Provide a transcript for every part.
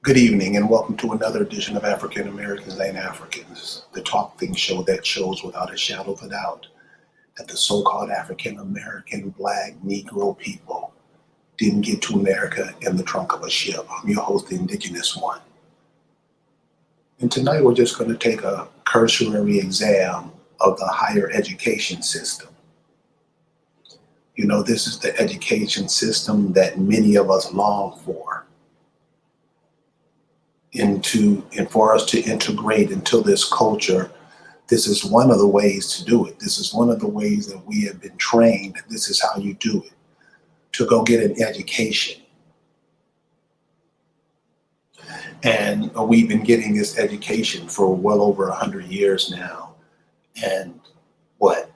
Good evening and welcome to another edition of African Americans Ain't Africans, the talk thing show that shows without a shadow of a doubt that the so-called African American, Black, Negro people didn't get to America in the trunk of a ship. I'm your host, the Indigenous One. And tonight we're just going to take a cursory exam of the higher education system. You know, this is the education system that many of us long for. And for us to integrate into this culture, this is one of the ways to do it. This is one of the ways that we have been trained. This is how you do it, to go get an education. And we've been getting this education for well over 100 years now. And what?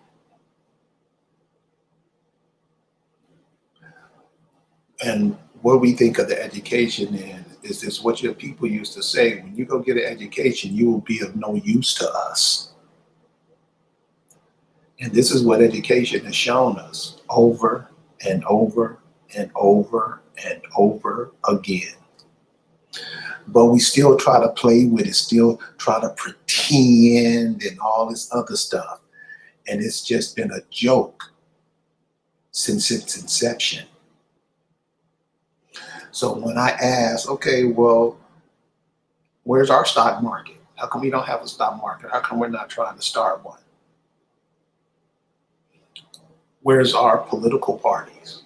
And what we think of the education is this: what your people used to say, when you go get an education, you will be of no use to us. And this is what education has shown us over and over and over and over again. But we still try to play with it, still try to pretend and all this other stuff. And it's just been a joke since its inception. So when I ask, okay, well, where's our stock market? How come we don't have a stock market? How come we're not trying to start one? Where's our political parties?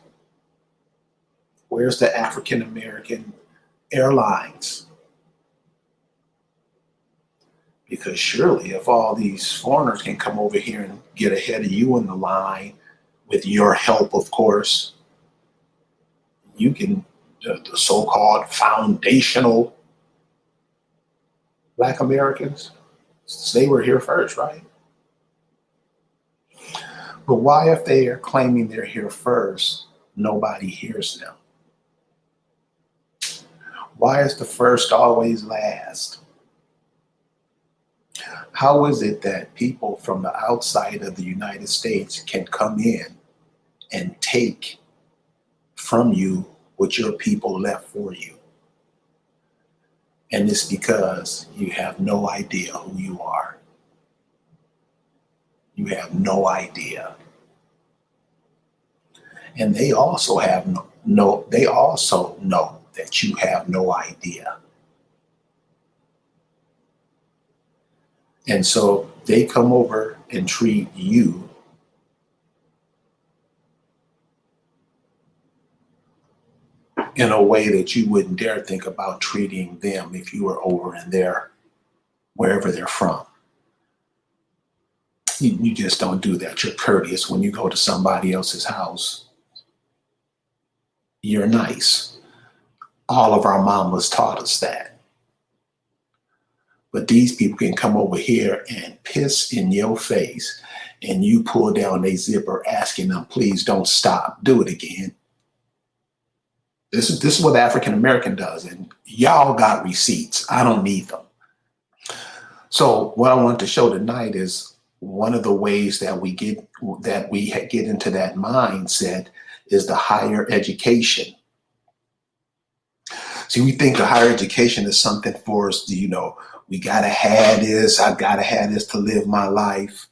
Where's the African American airlines? Because surely if all these foreigners can come over here and get ahead of you in the line, with your help, of course, you can, the so-called foundational Black Americans, they were here first, right? But why, if they are claiming they're here first, nobody hears them? Why is the first always last? How is it that people from the outside of the United States can come in and take from you what your people left for you? And it's because you have no idea who you are. You have no idea. And they also have they also know that you have no idea. And so they come over and treat you in a way that you wouldn't dare think about treating them if you were over in there, wherever they're from. You just don't do that. You're courteous when you go to somebody else's house. You're nice. All of our mamas taught us that. But these people can come over here and piss in your face, and you pull down their zipper asking them, please don't stop, do it again. This is what the African American does, and y'all got receipts. I don't need them. So what I want to show tonight is one of the ways that we get into that mindset is the higher education. See, we think the higher education is something for us, we gotta have this, I've gotta have this to live my life.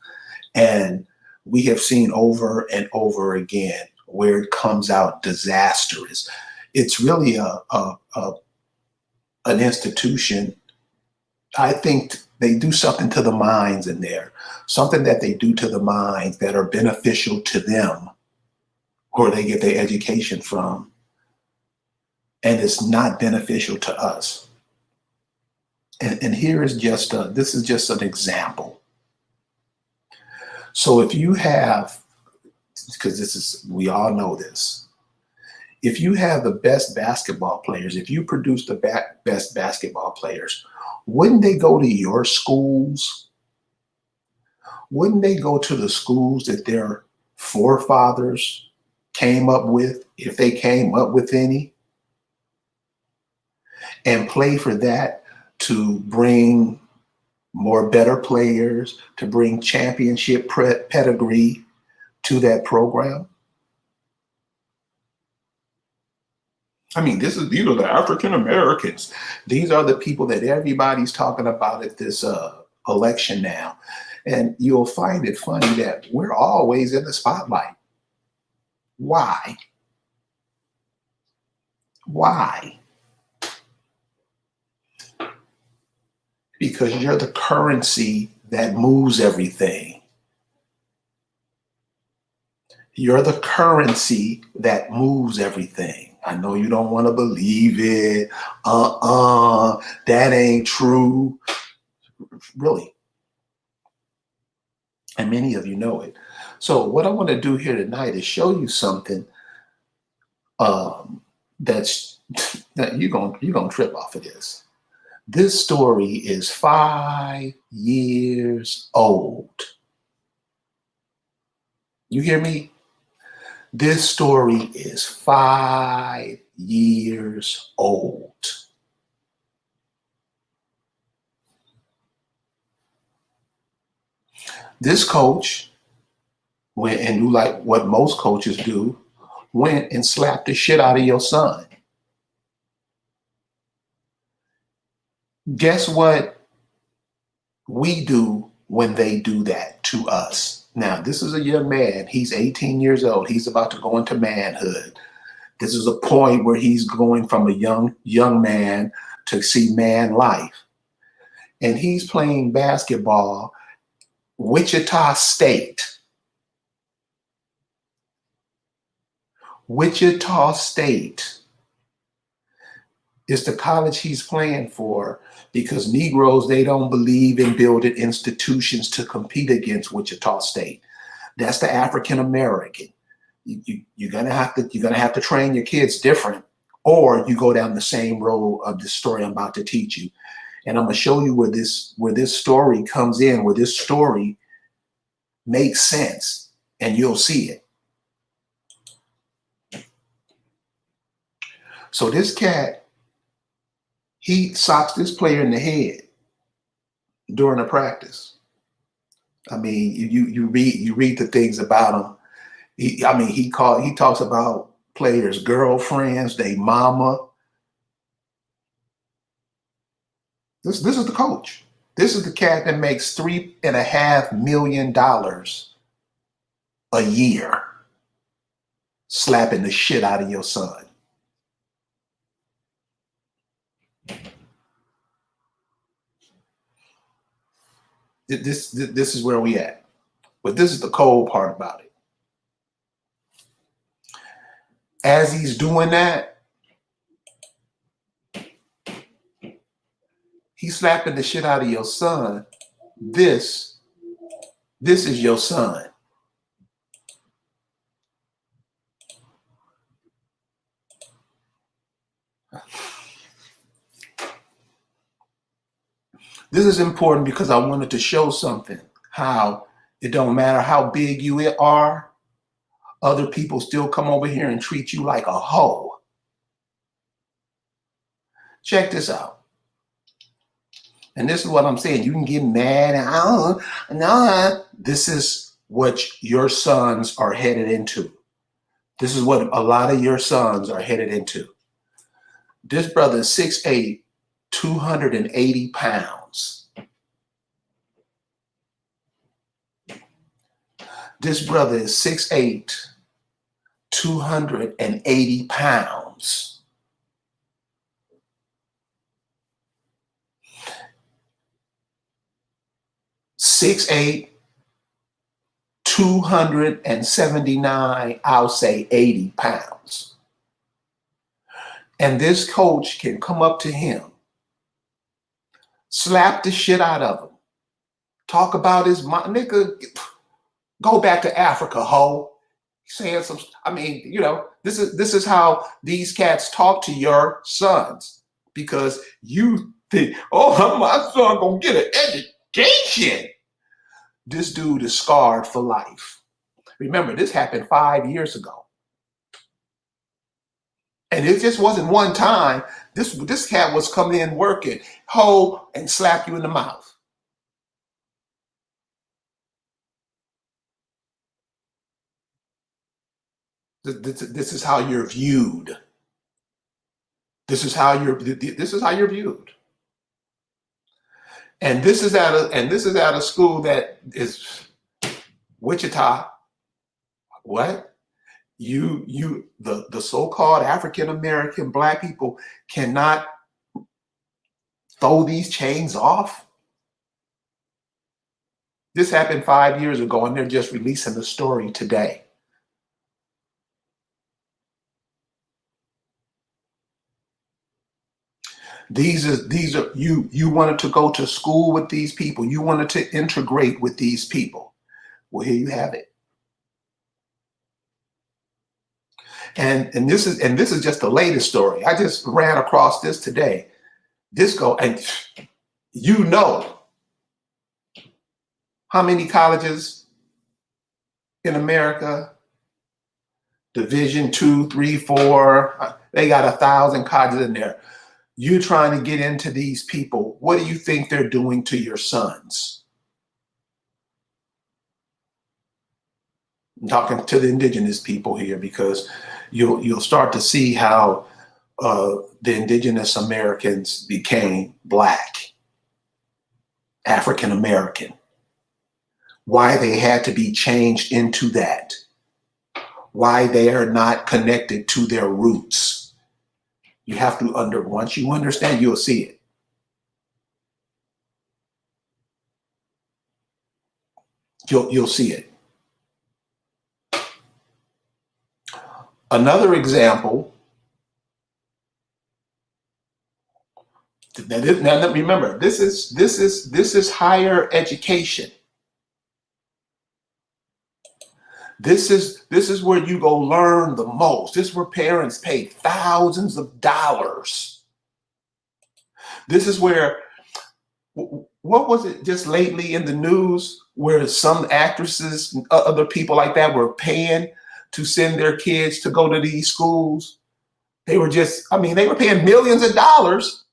And we have seen over and over again where it comes out disastrous. It's really an institution. I think they do something to the minds in there, something that they do to the minds that are beneficial to them, where they get their education from, and it's not beneficial to us. And here is this is just an example. So if you have, because we all know this, if you have the best basketball players, if you produce the best basketball players, wouldn't they go to your schools? Wouldn't they go to the schools that their forefathers came up with, if they came up with any, and play for that, to bring more better players, to bring championship pedigree to that program? I mean, these are the African Americans. These are the people that everybody's talking about at this election now. And you'll find it funny that we're always in the spotlight. Why? Why? Because you're the currency that moves everything. You're the currency that moves everything. I know you don't want to believe it. That ain't true. Really. And many of you know it. So what I want to do here tonight is show you something that's that you're gonna trip off of this. This story is 5 years old. You hear me? This story is 5 years old. This coach went and do like what most coaches do, went and slapped the shit out of your son. Guess what we do when they do that to us? Now, this is a young man. He's 18 years old. He's about to go into manhood. This is a point where he's going from a young man to see man life. And he's playing basketball, Wichita State. Wichita State is the college he's playing for because Negroes, they don't believe in building institutions to compete against Wichita State. That's the African American. You're gonna have to train your kids different, or you go down the same road of the story I'm about to teach you. And I'm gonna show you where this story comes in, where this story makes sense, and you'll see it. So this cat, he socks this player in the head during a practice. I mean, you read the things about him. He talks about players' girlfriends, they mama. This is the coach. This is the cat that makes $3.5 million a year, slapping the shit out of your son. This is where we at. But this is the cold part about it. As he's doing that, he's slapping the shit out of your son. This is your son. This is important because I wanted to show something, how it don't matter how big you are, other people still come over here and treat you like a hoe. Check this out. And this is what I'm saying. You can get mad and no. This is what your sons are headed into. This is what a lot of your sons are headed into. This brother is 6'8", 280 pounds. This brother is 6'8", 280 pounds. 6'8", 279, I'll say 80 pounds. And this coach can come up to him, slap the shit out of him, talk about his mom, nigga, go back to Africa, ho. Saying some, I mean, you know, this is how these cats talk to your sons, because you think, oh, my son gonna get an education. This dude is scarred for life. Remember, this happened 5 years ago. And it just wasn't one time. This cat was coming in working, ho, and slap you in the mouth. This is how you're viewed. This is how you're viewed. And this is at a school that is Wichita. What? The so-called African American black people cannot throw these chains off? This happened 5 years ago, and they're just releasing the story today. These are you wanted to go to school with these people. You wanted to integrate with these people. Well, here you have it. And this is just the latest story. I just ran across this today. And you know how many colleges in America, Division 2, 3, 4, they got 1,000 colleges in there. You're trying to get into these people. What do you think they're doing to your sons? I'm talking to the indigenous people here, because you'll start to see how the indigenous Americans became black, African American, why they had to be changed into that, why they are not connected to their roots. You have to once you understand, you'll see it. You'll see it. Another example. Now remember, this is higher education. This is where you go learn the most. This is where parents pay thousands of dollars. This is where, what was it just lately in the news, where some actresses, other people like that, were paying to send their kids to go to these schools? They were paying millions of dollars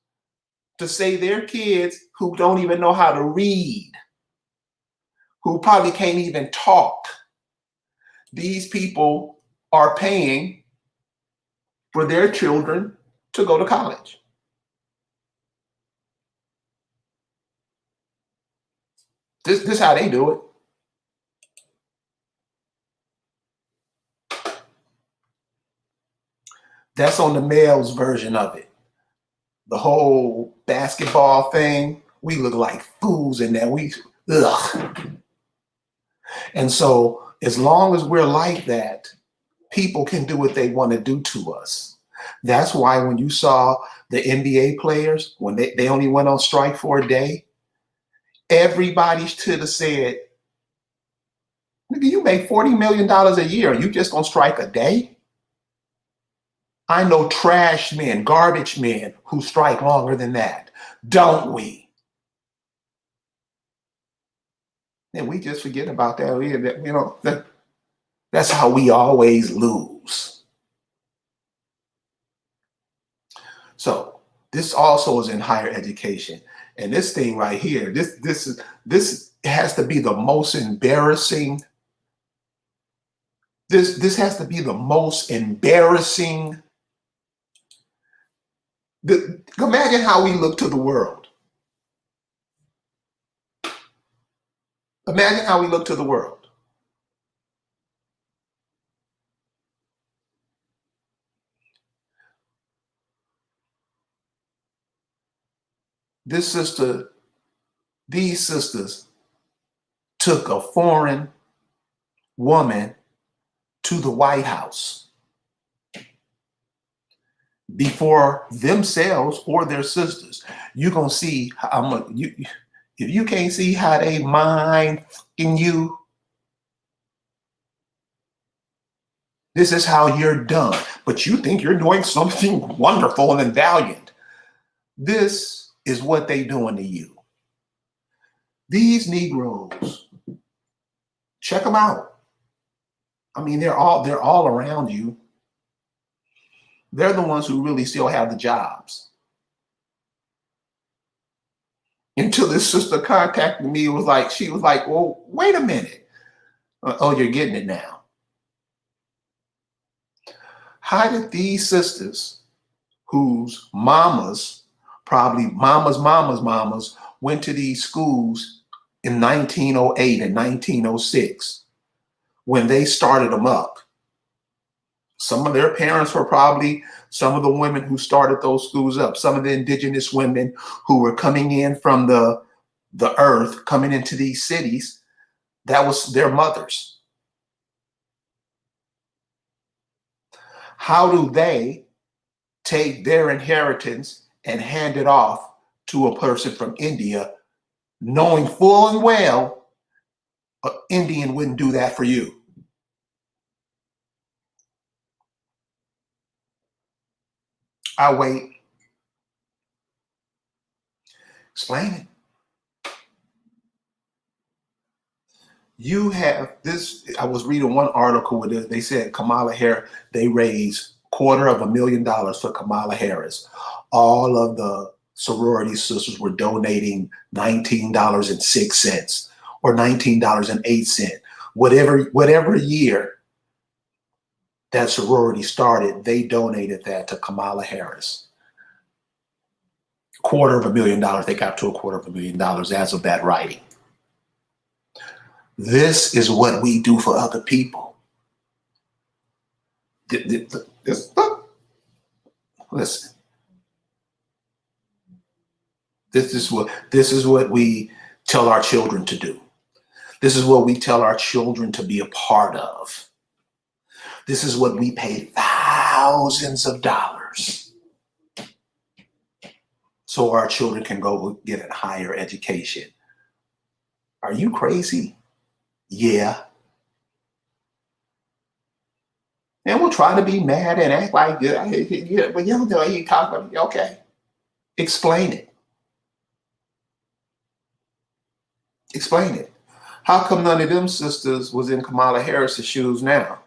to say their kids, who don't even know how to read, who probably can't even talk, these people are paying for their children to go to college. This is how they do it. That's on the male's version of it. The whole basketball thing, we look like fools in there. Ugh. And so as long as we're like that, people can do what they want to do to us. That's why when you saw the NBA players, when they only went on strike for a day, everybody should have said, nigga, you make $40 million a year. You just gonna strike a day? I know trash men, garbage men who strike longer than that, don't we? And we just forget about that. That's how we always lose. So this also is in higher education. And this thing right here, this has to be the most embarrassing. This has to be the most embarrassing. Imagine how we look to the world. Imagine how we look to the world. These sisters took a foreign woman to the White House before themselves or their sisters. You're gonna see if you can't see how they mind in you, this is how you're done. But you think you're doing something wonderful and valiant. This is what they doing to you. These Negroes, check them out. I mean, they're all around you. They're the ones who really still have the jobs. Until this sister contacted me, she was like, well, wait a minute. Oh, you're getting it now. How did these sisters whose mamas, probably mamas, went to these schools in 1908 and 1906 when they started them up. Some of their parents were probably some of the women who started those schools up, some of the indigenous women who were coming in from the earth, coming into these cities. That was their mothers. How do they take their inheritance and hand it off to a person from India, knowing full and well an Indian wouldn't do that for you? I wait. Explain it. You have this. I was reading one article where they said Kamala Harris, they raised $250,000 for Kamala Harris. All of the sorority sisters were donating $19.06 or $19.08. Whatever year that sorority started, they donated that to Kamala Harris. $250,000. They got to $250,000 as of that writing. This is what we do for other people. Listen. This is what we tell our children to do. This is what we tell our children to be a part of. This is what we pay thousands of dollars so our children can go get a higher education. Are you crazy? Yeah. And we'll try to be mad and act like, yeah, but you know, you talk about, okay, explain it. Explain it. How come none of them sisters was in Kamala Harris's shoes now?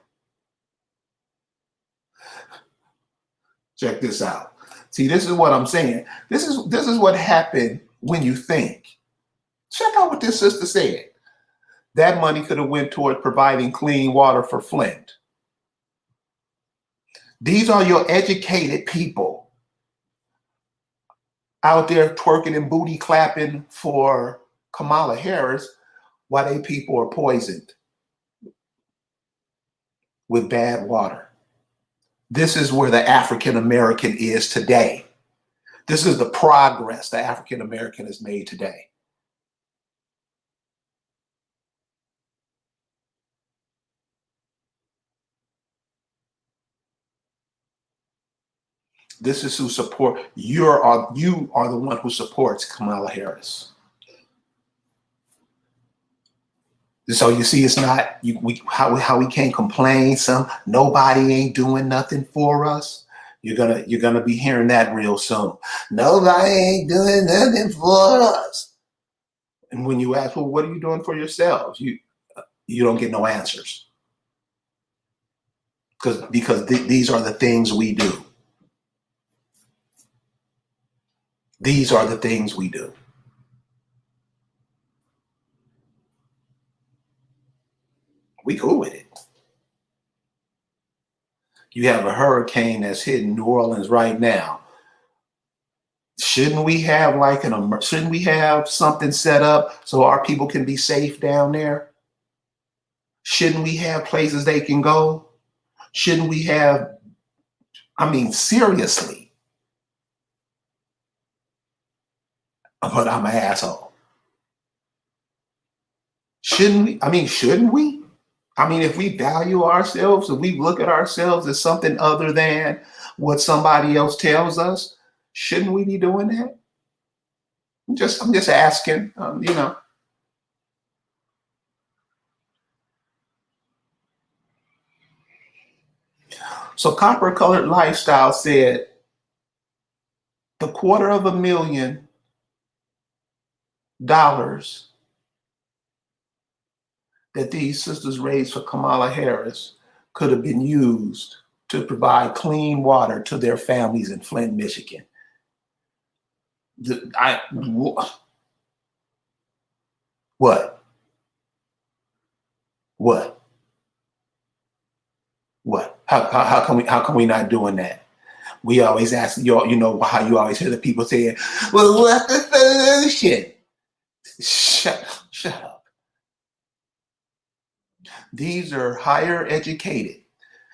Check this out. See, this is what I'm saying. This is what happened when you think. Check out what this sister said. That money could have went toward providing clean water for Flint. These are your educated people out there twerking and booty clapping for Kamala Harris while they people are poisoned with bad water. This is where the African American is today. This is the progress the African American has made today. This is who support. You are the one who supports Kamala Harris. So you see, it's not how we can't complain. Nobody ain't doing nothing for us. You're gonna be hearing that real soon. Nobody ain't doing nothing for us. And when you ask, well, what are you doing for yourselves? You don't get no answers because these are the things we do. These are the things we do. We cool with it. You have a hurricane that's hitting New Orleans right now. Shouldn't we have shouldn't we have something set up so our people can be safe down there? Shouldn't we have places they can go? Shouldn't we have, I mean, seriously. But I'm an asshole. Shouldn't we? Shouldn't we? If we value ourselves, if we look at ourselves as something other than what somebody else tells us, shouldn't we be doing that? I'm just asking, So Copper Colored Lifestyle said the $250,000 that these sisters raised for Kamala Harris could have been used to provide clean water to their families in Flint, Michigan. What? How come we not doing that? We always ask, you know how you always hear the people saying, well, what's the solution? Shut up. These are higher educated.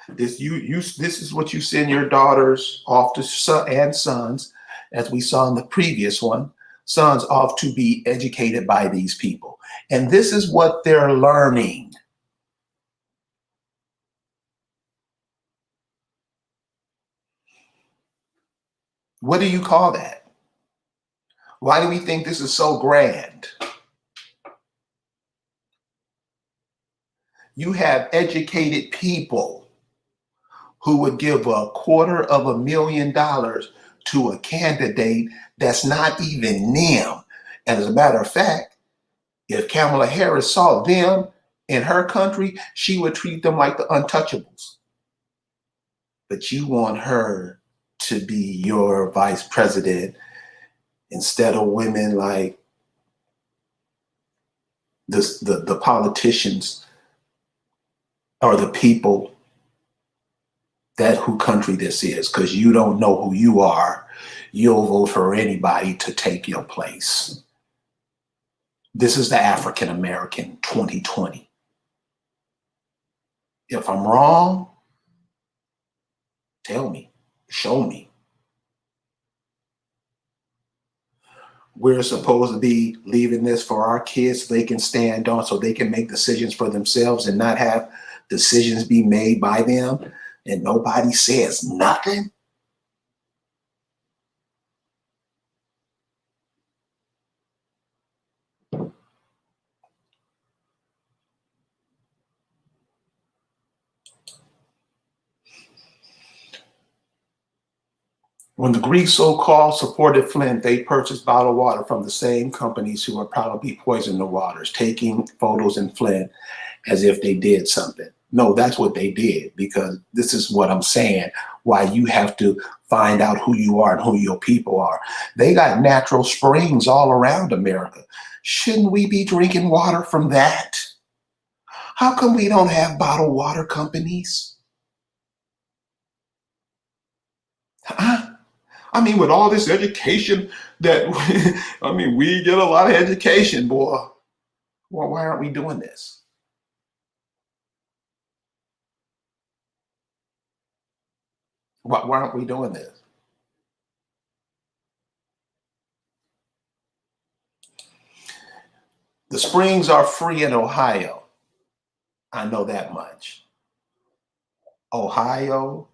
This is what you send your daughters off to, and sons, as we saw in the previous one, sons off to be educated by these people. And this is what they're learning. What do you call that? Why do we think this is so grand? You have educated people who would give $250,000 to a candidate that's not even them. And as a matter of fact, if Kamala Harris saw them in her country, she would treat them like the untouchables. But you want her to be your vice president instead of women like this, the politicians or the people that who country this is, because you don't know who you are. You'll vote for anybody to take your place. This is the African American 2020. If I'm wrong, tell me, show me. We're supposed to be leaving this for our kids so they can stand on, so they can make decisions for themselves and not have decisions be made by them, and nobody says nothing. When the Greeks so-called supported Flint, they purchased bottled water from the same companies who are probably poisoning the waters, taking photos in Flint as if they did something. No, that's what they did, because this is what I'm saying, why you have to find out who you are and who your people are. They got natural springs all around America. Shouldn't we be drinking water from that? How come we don't have bottled water companies? Huh? I mean, with all this education that, we get a lot of education, boy. Well, why aren't we doing this? Why aren't we doing this? The springs are free in Ohio. I know that much. Ohio,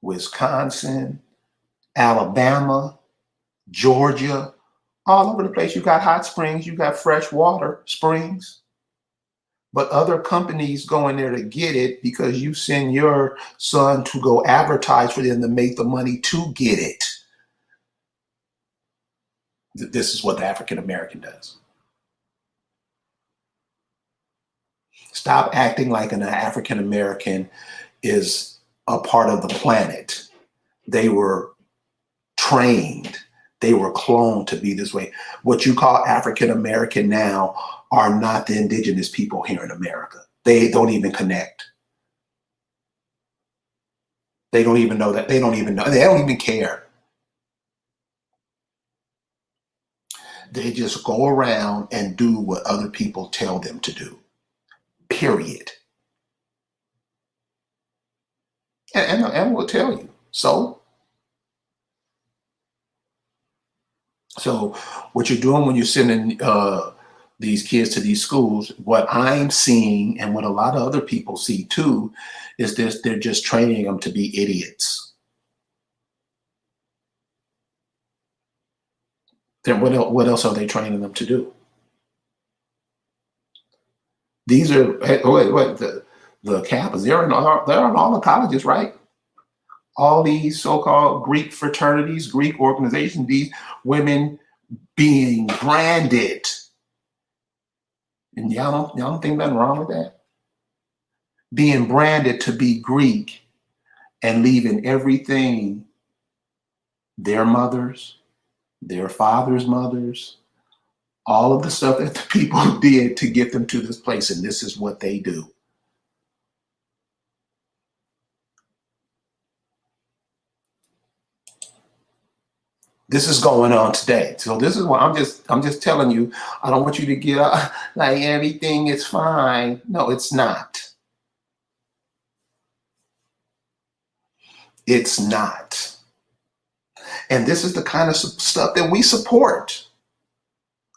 Wisconsin, Alabama, Georgia, all over the place. You got hot springs, you got fresh water springs. But other companies go in there to get it because you send your son to go advertise for them to make the money to get it. This is what the African American does. Stop acting like an African American is a part of the planet. They were trained, they were cloned to be this way. What you call African American now are not the indigenous people here in America. They don't even connect. They don't even know that. They don't even know. They don't even care. They just go around and do what other people tell them to do. Period. And we'll tell you. So what you're doing when you're sending these kids to these schools, what I'm seeing and what a lot of other people see too, is this: they're just training them to be idiots. Then what else are they training them to do? These are the Kappas. They're in all the colleges, right? All these so-called Greek fraternities, Greek organizations, these women being branded. And y'all don't think nothing wrong with that? Being branded to be Greek and leaving everything, their mothers, their fathers' mothers, all of the stuff that the people did to get them to this place. And this is what they do. This is going on today. So this is why I'm just telling you, I don't want you to get like everything is fine. No, it's not. It's not. And this is the kind of stuff that we support.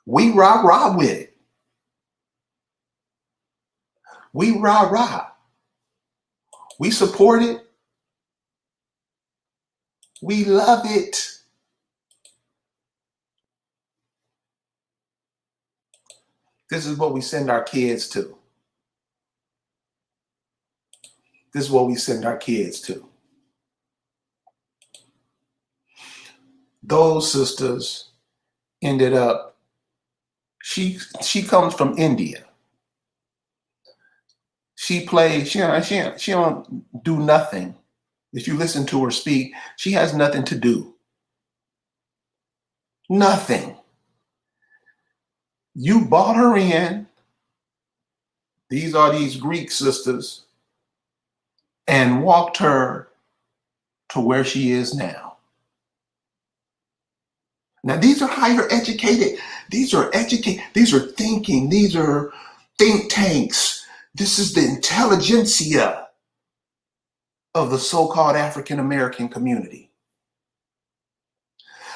We rah with it. We rah. We support it. We love it. This is what we send our kids to. This is what we send our kids to. Those sisters ended up, she comes from India. She plays, she don't do nothing. If you listen to her speak, she has nothing to do. Nothing. You bought her in. These are these Greek sisters, and walked her to where she is now. Now, these are higher educated. These are educated. These are thinking. These are think tanks. This is the intelligentsia of the so-called African American community.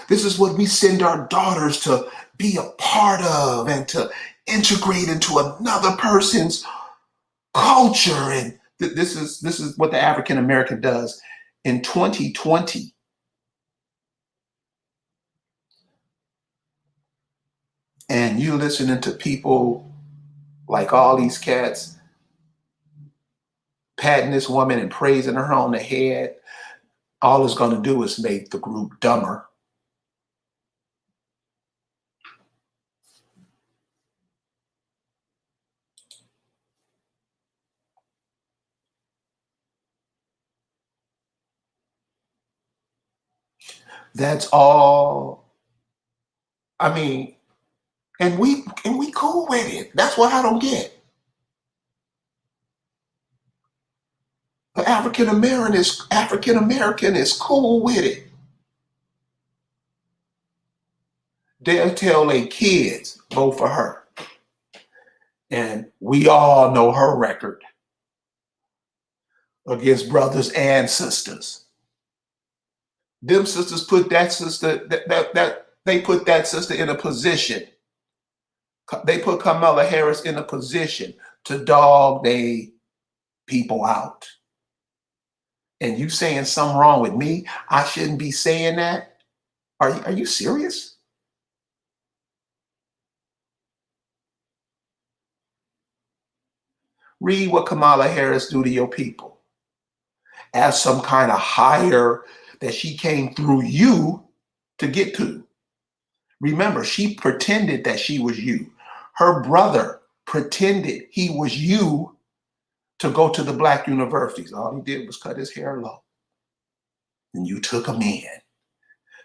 This is what we send our daughters to be a part of and to integrate into another person's culture. And this is what the African American does in 2020. And you listening to people like all these cats patting this woman and praising her on the head, all it's going to do is make the group dumber. That's all. I mean, and we cool with it. That's what I don't get. The African American is cool with it. They'll tell their kids vote for her. And we all know her record against brothers and sisters. Them sisters put that sister that they put that sister in a position. They put Kamala Harris in a position to dog they people out. And you saying something wrong with me? I shouldn't be saying that? Are you serious? Read what Kamala Harris do to your people as some kind of higher that she came through you to get to. Remember, she pretended that she was you. Her brother pretended he was you to go to the black universities. All he did was cut his hair low. And you took him in.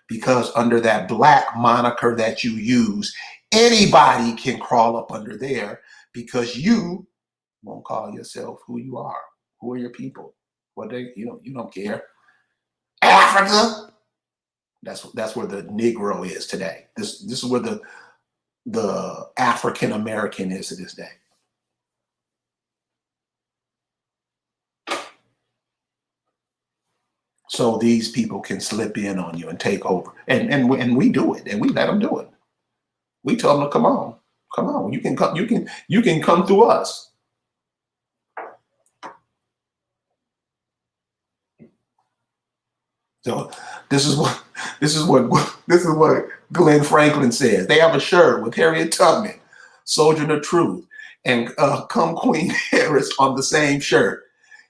Because under that black moniker that you use, anybody can crawl up under there because you won't call yourself who you are. Who are your people? You don't care. Africa. That's where the Negro is today. This is where the African American is to this day. So these people can slip in on you and take over, and we do it, and we let them do it. We tell them to come on, you can come, you can come through us. So this is what Glenn Franklin says. They have a shirt with Harriet Tubman, Soldier of Truth, and Come Queen Harris on the same shirt.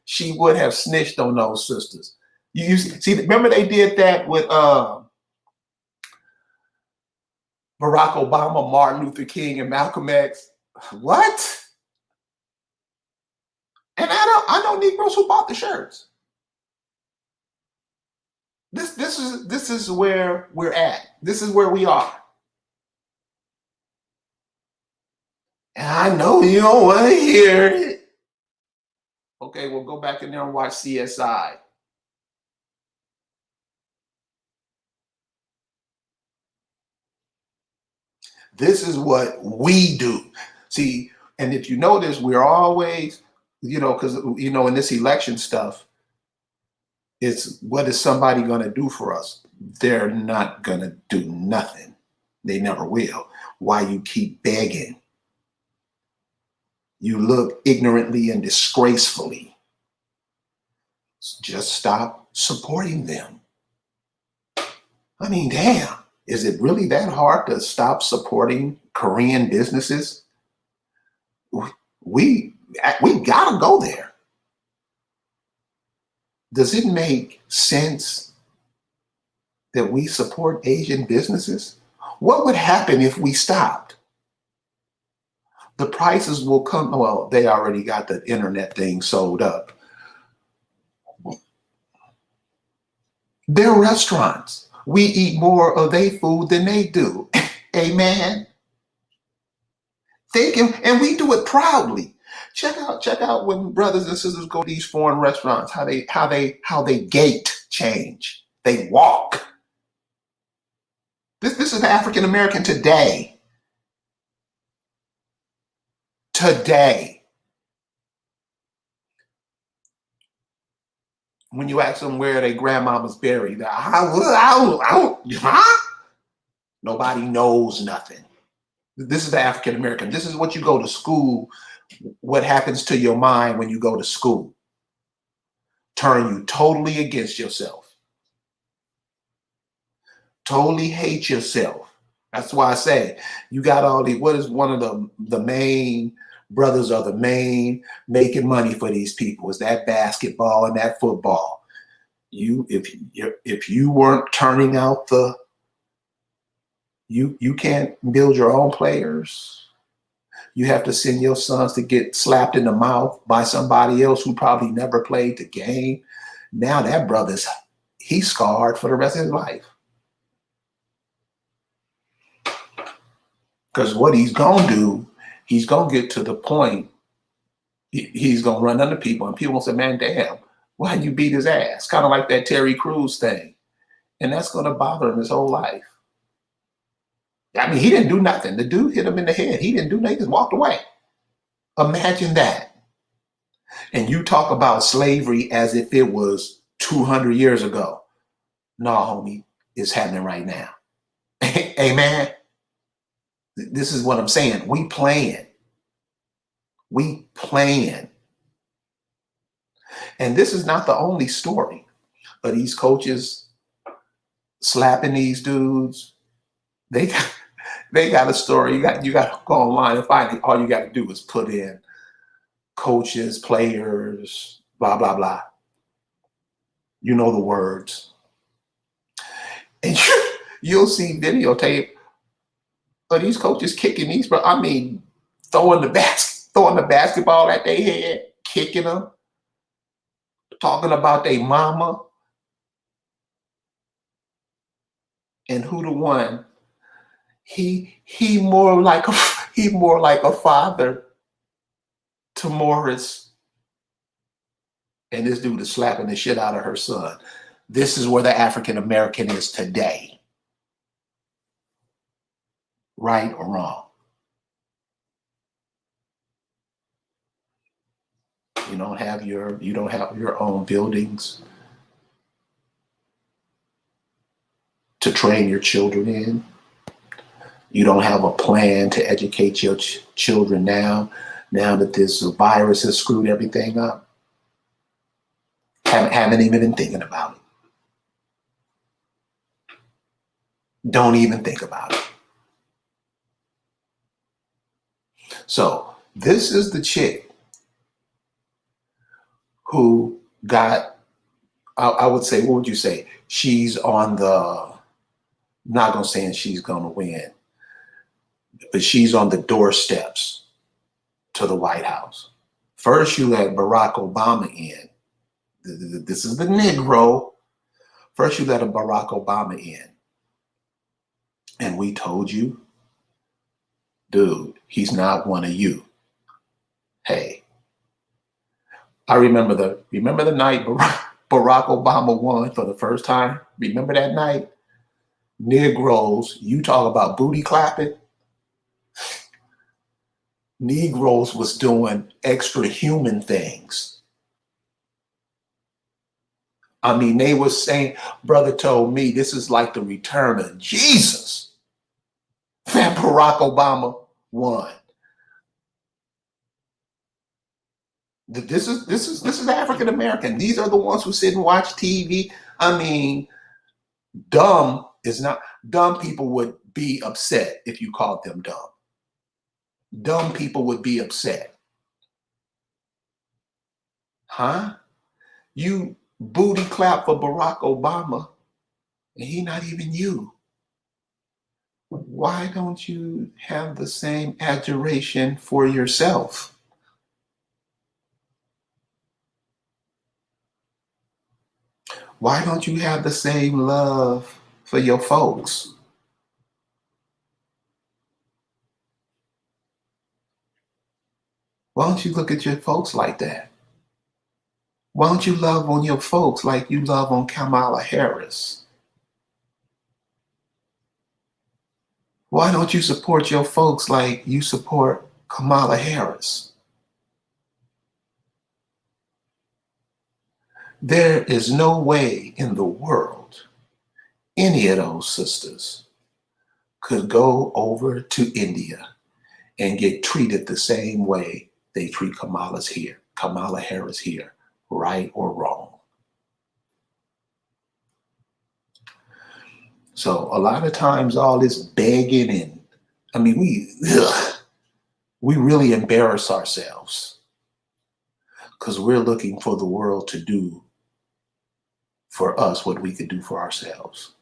She would have snitched on those sisters. You see, remember they did that with Barack Obama, Martin Luther King, and Malcolm X. What? And I know Negroes who bought the shirts. This is where we're at. This is where we are. And I know you don't want to hear it. Okay, well, go back in there and watch CSI. This is what we do. See, and if you notice, we're always, because, in this election stuff, it's what is somebody going to do for us? They're not going to do nothing. They never will. Why you keep begging? You look ignorantly and disgracefully. Just stop supporting them. I mean, damn, is it really that hard to stop supporting Korean businesses? We gotta go there. Does it make sense that we support Asian businesses? What would happen if we stopped? The prices will come. Well, they already got the internet thing sold up. Their restaurants. We eat more of their food than they do. Amen. They can, and we do it proudly. Check out when brothers and sisters go to these foreign restaurants, how they gate change. They walk. This is African American today. Today. When you ask them where their grandmama's buried, huh? Nobody knows nothing. This is the African American. This is what you go to school. What happens to your mind when you go to school? Turn you totally against yourself. Totally hate yourself. That's why I say you got all these. What is one of the main brothers are the main making money for these people? Is that basketball and that football? If you weren't turning out you can't build your own players. You have to send your sons to get slapped in the mouth by somebody else who probably never played the game. Now that he's scarred for the rest of his life. Because what he's going to do, he's going to get to the point, he's going to run under people, and people will say, man, damn, why you beat his ass? Kind of like that Terry Crews thing. And that's going to bother him his whole life. I mean, he didn't do nothing. The dude hit him in the head. He didn't do nothing. He just walked away. Imagine that. And you talk about slavery as if it was 200 years ago. No, homie, it's happening right now. Amen. This is what I'm saying. We playing. And this is not the only story of these coaches slapping these dudes. They got a story. You got to go online and find it. All you got to do is put in coaches, players, blah, blah, blah. You know the words. And you'll see videotape of these coaches kicking these, throwing the basketball at their head, kicking them, talking about their mama. And who the one? He more like a father to Morris. And this dude is slapping the shit out of her son. This is where the African American is today. Right or wrong? You don't have your own buildings to train your children in. You don't have a plan to educate your children now that this virus has screwed everything up. Haven't even been thinking about it. Don't even think about it. So this is the chick who got, I would say, what would you say? She's on not gonna say she's gonna win, but she's on the doorsteps to the White House. First, you let Barack Obama in. This is the Negro. First, you let Barack Obama in. And we told you, dude, he's not one of you. Hey, I remember the night Barack Obama won for the first time. Remember that night? Negroes, you talk about booty clapping. Negroes was doing extra human things. I mean, they were saying, brother told me this is like the return of Jesus. That Barack Obama won. This is African American. These are the ones who sit and watch TV. I mean, dumb is not dumb. People would be upset if you called them dumb. Dumb people would be upset. Huh? You booty clap for Barack Obama, and he not even you. Why don't you have the same admiration for yourself? Why don't you have the same love for your folks? Why don't you look at your folks like that? Why don't you love on your folks like you love on Kamala Harris? Why don't you support your folks like you support Kamala Harris? There is no way in the world any of those sisters could go over to India and get treated the same way they treat Kamala Harris here, right or wrong. So a lot of times all this begging and I mean we really embarrass ourselves because we're looking for the world to do for us what we could do for ourselves.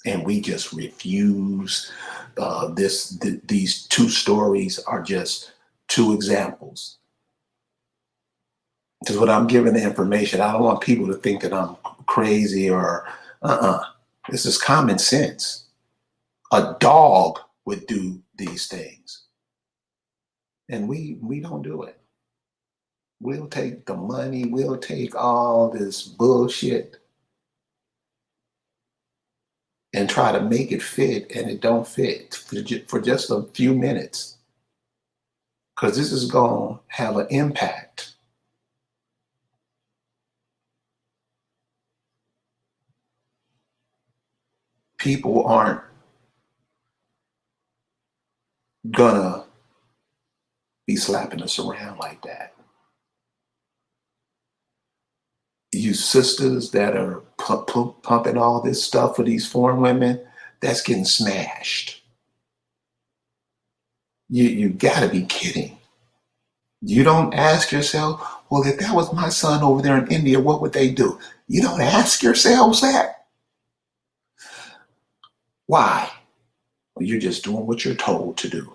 And we just refuse. These two stories are just two examples. Because when I'm giving the information, I don't want people to think that I'm crazy or this is common sense. A dog would do these things. And we don't do it. We'll take the money, we'll take all this bullshit and try to make it fit, and it don't fit for just a few minutes. Because this is going to have an impact. People aren't gonna be slapping us around like that. You sisters that are pumping all this stuff for these foreign women, that's getting smashed. You gotta be kidding. You don't ask yourself, well, if that was my son over there in India, what would they do? You don't ask yourselves that. Why? Well, you're just doing what you're told to do.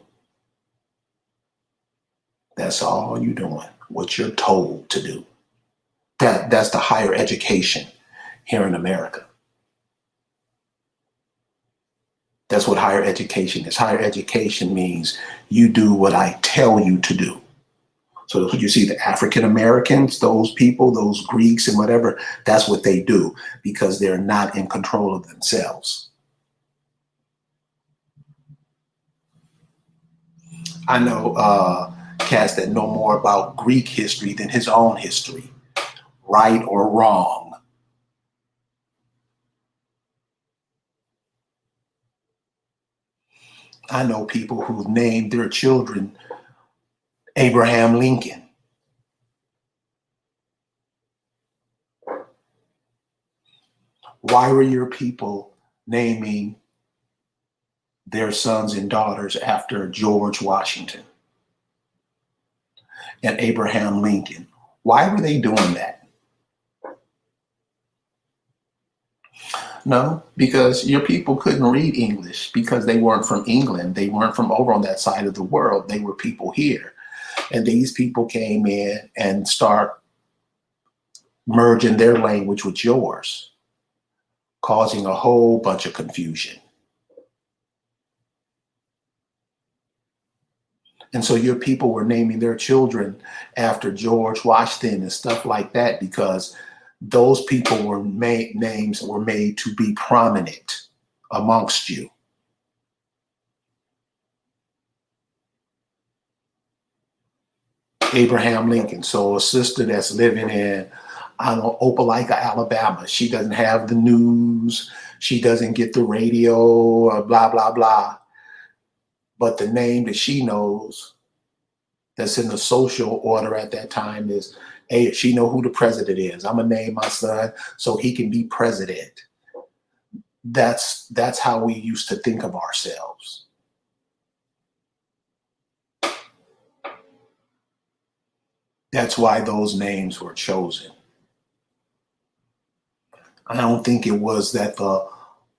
That's all you're doing, what you're told to do. That's the higher education here in America. That's what higher education is. Higher education means you do what I tell you to do. So that's what you see, the African Americans, those people, those Greeks and whatever, that's what they do because they're not in control of themselves. I know cats that know more about Greek history than his own history, right or wrong. I know people who've named their children Abraham Lincoln. Why were your people naming their sons and daughters after George Washington and Abraham Lincoln? Why were they doing that? No, because your people couldn't read English because they weren't from England. They weren't from over on that side of the world. They were people here. And these people came in and start merging their language with yours, causing a whole bunch of confusion. And so your people were naming their children after George Washington and stuff like that because those people were names were made to be prominent amongst you. Abraham Lincoln. So a sister that's living in, I don't know, Opelika, Alabama. She doesn't have the news. She doesn't get the radio or blah, blah, blah. But the name that she knows that's in the social order at that time is, hey, she know who the president is. I'm gonna name my son so he can be president. That's how we used to think of ourselves. That's why those names were chosen. I don't think it was that the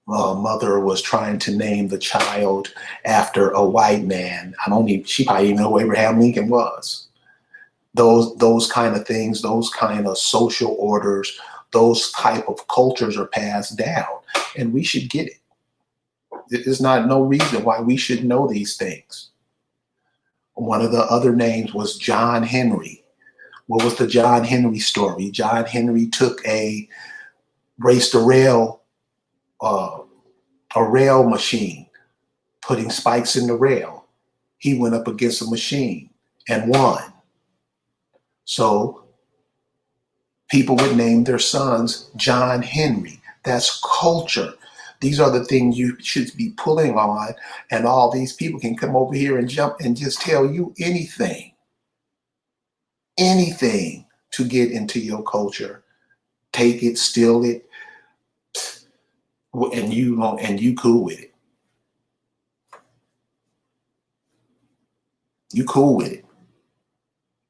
mother was trying to name the child after a white man. She probably even know who Abraham Lincoln was. Those kind of things, those kind of social orders, those type of cultures are passed down, and we should get it. There's not no reason why we should know these things. One of the other names was John Henry. What was the John Henry story? John Henry raced a rail machine, putting spikes in the rail. He went up against a machine and won. So people would name their sons John Henry. That's culture. These are the things you should be pulling on, and all these people can come over here and jump and just tell you anything to get into your culture. Take it, steal it, and you cool with it. You cool with it.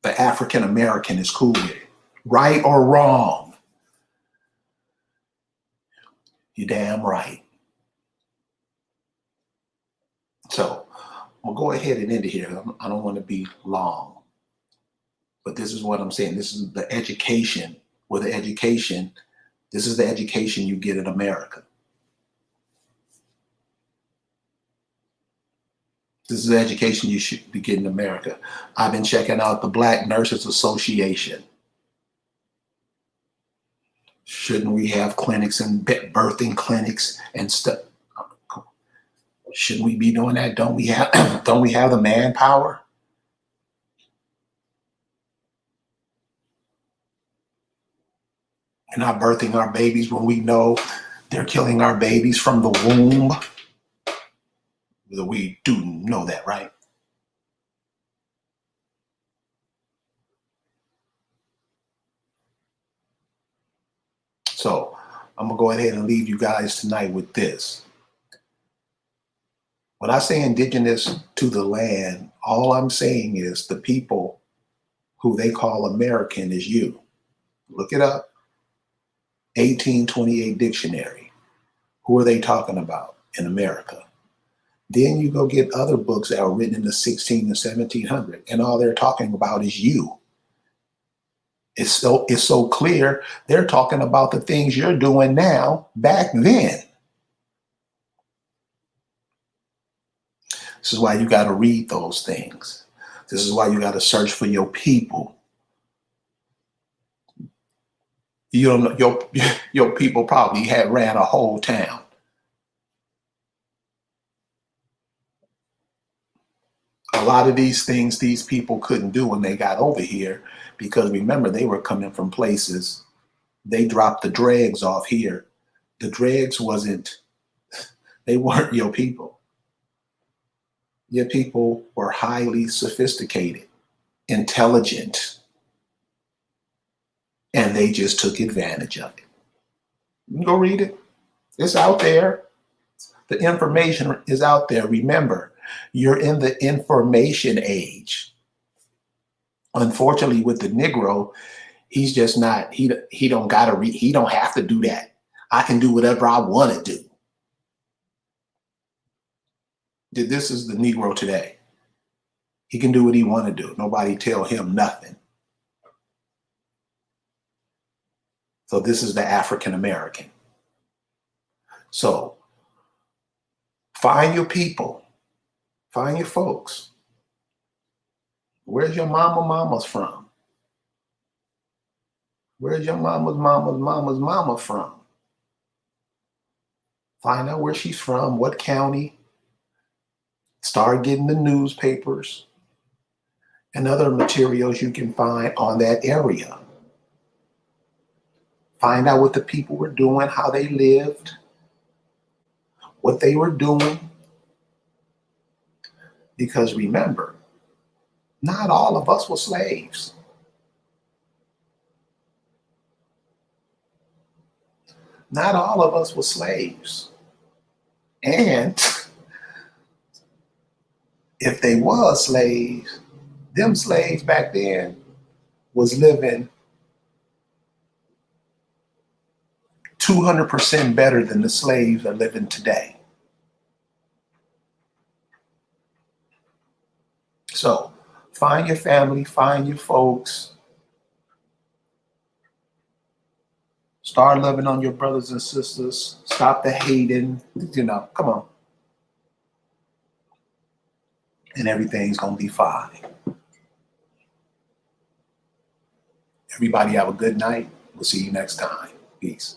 The African American is cool with it. Right or wrong? You're damn right. So I'm gonna go ahead and end it here. I don't want to be long, but this is what I'm saying. This is the education. This is the education you get in America. This is the education you should be getting in America. I've been checking out the Black Nurses Association. Shouldn't we have clinics and birthing clinics and stuff? Shouldn't we be doing that? Don't we have the manpower? We're not birthing our babies when we know they're killing our babies from the womb. We do know that, right? So I'm gonna go ahead and leave you guys tonight with this. When I say indigenous to the land, all I'm saying is the people who they call American is you. Look it up. 1828 dictionary. Who are they talking about in America? Then you go get other books that were written in the 16 and 1700, and all they're talking about is you. It's so clear. They're talking about the things you're doing now back then. This is why you got to read those things. This is why you got to search for your people. You don't know, your people probably ran a whole town. A lot of these things these people couldn't do when they got over here, because remember, they were coming from places. They dropped the dregs off here. The dregs they weren't your people. Your people were highly sophisticated, intelligent, and they just took advantage of it. You can go read it. It's out there. The information is out there. Remember, you're in the information age. Unfortunately, with the Negro, he's just not, he don't gotta read, he don't have to do that. I can do whatever I want to do. This is the Negro today. He can do what he want to do. Nobody tell him nothing. So this is the African American. So find your people, find your folks. Where's your mama's from? Where's your mama's mama from? Find out where she's from, what county. Start getting the newspapers and other materials you can find on that area. Find out what the people were doing, how they lived, what they were doing. Because remember, not all of us were slaves. Not all of us were slaves. And if they were slaves, them slaves back then was living 200% better than the slaves are living today. So find your family, find your folks, start loving on your brothers and sisters, stop the hating, come on. And everything's gonna be fine. Everybody have a good night. We'll see you next time. Peace.